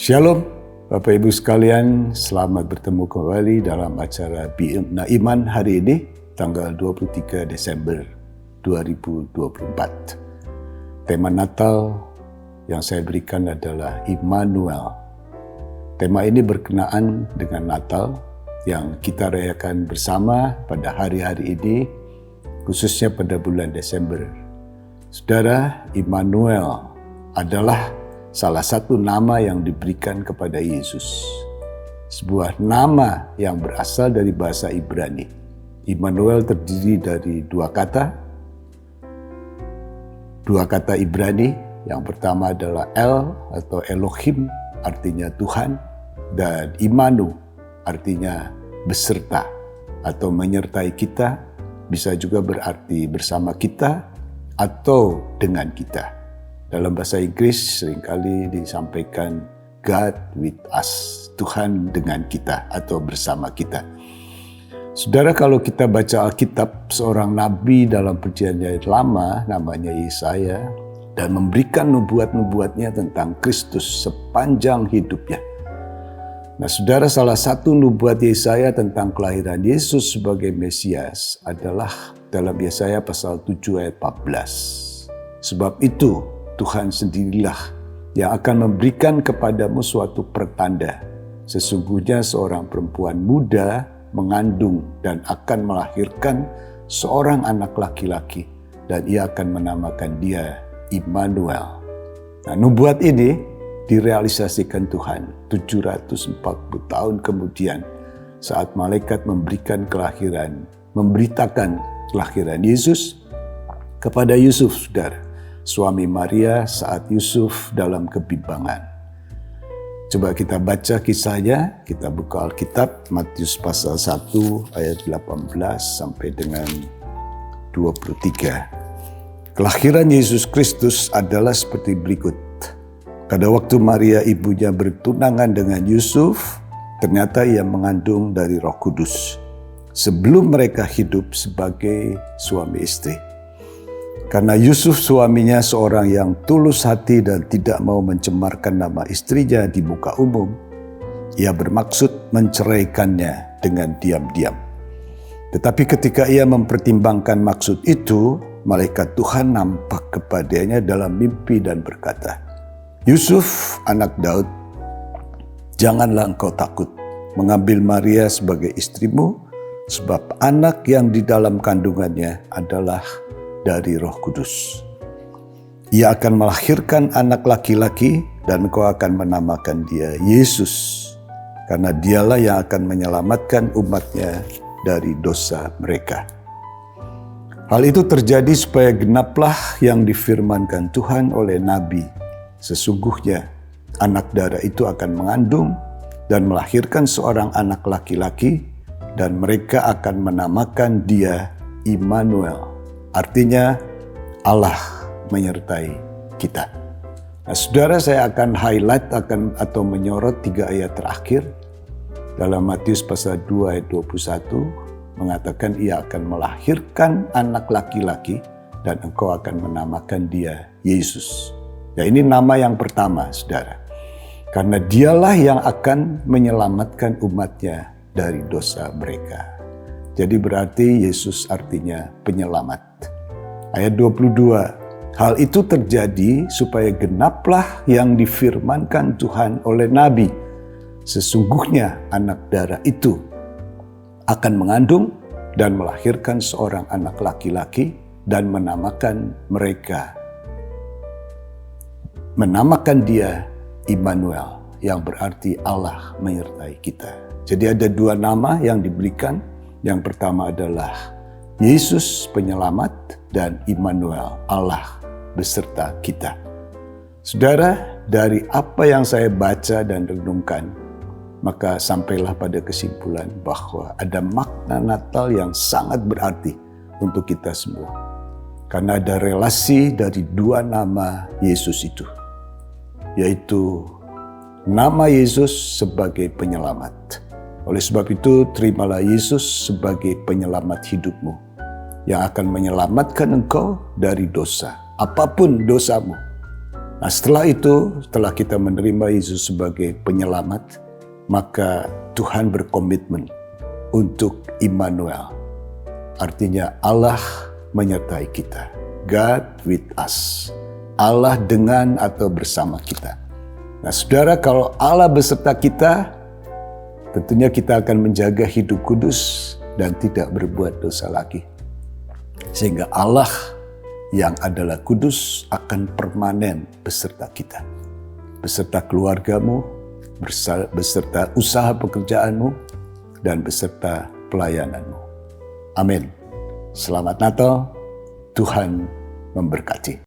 Shalom, Bapak Ibu sekalian, selamat bertemu kembali dalam acara Bina Iman hari ini, tanggal 23 Desember 2024. Tema Natal yang saya berikan adalah Immanuel. Tema ini berkenaan dengan Natal yang kita rayakan bersama pada hari-hari ini, khususnya pada bulan Desember. Saudara, Immanuel adalah salah satu nama yang diberikan kepada Yesus. Sebuah nama yang berasal dari bahasa Ibrani. Immanuel terdiri dari dua kata Ibrani. Yang pertama adalah El atau Elohim, artinya Tuhan, dan Immanu, artinya beserta atau menyertai kita, bisa juga berarti bersama kita atau dengan kita. Dalam bahasa Inggris seringkali disampaikan God with us, Tuhan dengan kita atau bersama kita. Saudara, kalau kita baca Alkitab, seorang nabi dalam Perjanjian Lama namanya Yesaya dan memberikan nubuat-nubuatnya tentang Kristus sepanjang hidupnya. Nah, saudara, salah satu nubuat Yesaya tentang kelahiran Yesus sebagai Mesias adalah dalam Yesaya pasal 7 ayat 14. Sebab itu Tuhan sendirilah yang akan memberikan kepadamu suatu pertanda. Sesungguhnya seorang perempuan muda mengandung dan akan melahirkan seorang anak laki-laki, dan ia akan menamakan dia Immanuel. Nah, nubuat ini direalisasikan Tuhan 740 tahun kemudian saat malaikat memberitakan kelahiran Yesus kepada Yusuf, saudara, suami Maria saat Yusuf dalam kebimbangan. Coba kita baca kisahnya, kita buka Alkitab, Matius pasal 1 ayat 18 sampai dengan 23. Kelahiran Yesus Kristus adalah seperti berikut. Pada waktu Maria ibunya bertunangan dengan Yusuf, ternyata ia mengandung dari Roh Kudus, sebelum mereka hidup sebagai suami istri. Karena Yusuf suaminya seorang yang tulus hati dan tidak mau mencemarkan nama istrinya di muka umum, ia bermaksud menceraikannya dengan diam-diam. Tetapi ketika ia mempertimbangkan maksud itu, malaikat Tuhan nampak kepadanya dalam mimpi dan berkata, "Yusuf, anak Daud, janganlah engkau takut mengambil Maria sebagai istrimu, sebab anak yang di dalam kandungannya adalah dari Roh Kudus. Ia akan melahirkan anak laki-laki dan engkau akan menamakan dia Yesus, karena dialah yang akan menyelamatkan umatnya dari dosa mereka." Hal itu terjadi supaya genaplah yang difirmankan Tuhan oleh Nabi. Sesungguhnya anak darah itu akan mengandung dan melahirkan seorang anak laki-laki, dan mereka akan menamakan dia Immanuel. Artinya Allah menyertai kita. Nah, saudara, saya akan highlight atau menyorot 3 ayat terakhir dalam Matius pasal 2 ayat 21 mengatakan ia akan melahirkan anak laki-laki dan engkau akan menamakan dia Yesus. Ya, ini nama yang pertama, saudara. Karena dialah yang akan menyelamatkan umatnya dari dosa mereka. Jadi berarti Yesus artinya penyelamat. Ayat 22, hal itu terjadi supaya genaplah yang difirmankan Tuhan oleh Nabi. Sesungguhnya anak darah itu akan mengandung dan melahirkan seorang anak laki-laki dan menamakan dia Immanuel, yang berarti Allah menyertai kita. Jadi ada 2 nama yang diberikan. Yang pertama adalah Yesus penyelamat dan Immanuel, Allah beserta kita. Saudara, dari apa yang saya baca dan renungkan, maka sampailah pada kesimpulan bahwa ada makna Natal yang sangat berarti untuk kita semua. Karena ada relasi dari 2 nama Yesus itu, yaitu nama Yesus sebagai penyelamat. Oleh sebab itu, terimalah Yesus sebagai penyelamat hidupmu, yang akan menyelamatkan engkau dari dosa, apapun dosamu. Nah, setelah itu, setelah kita menerima Yesus sebagai penyelamat, maka Tuhan berkomitmen untuk Immanuel. Artinya Allah menyertai kita. God with us. Allah dengan atau bersama kita. Nah, saudara, kalau Allah beserta kita, tentunya kita akan menjaga hidup kudus dan tidak berbuat dosa lagi. Sehingga Allah yang adalah kudus akan permanen beserta kita. Beserta keluargamu, beserta usaha pekerjaanmu, dan beserta pelayananmu. Amin. Selamat Natal, Tuhan memberkati.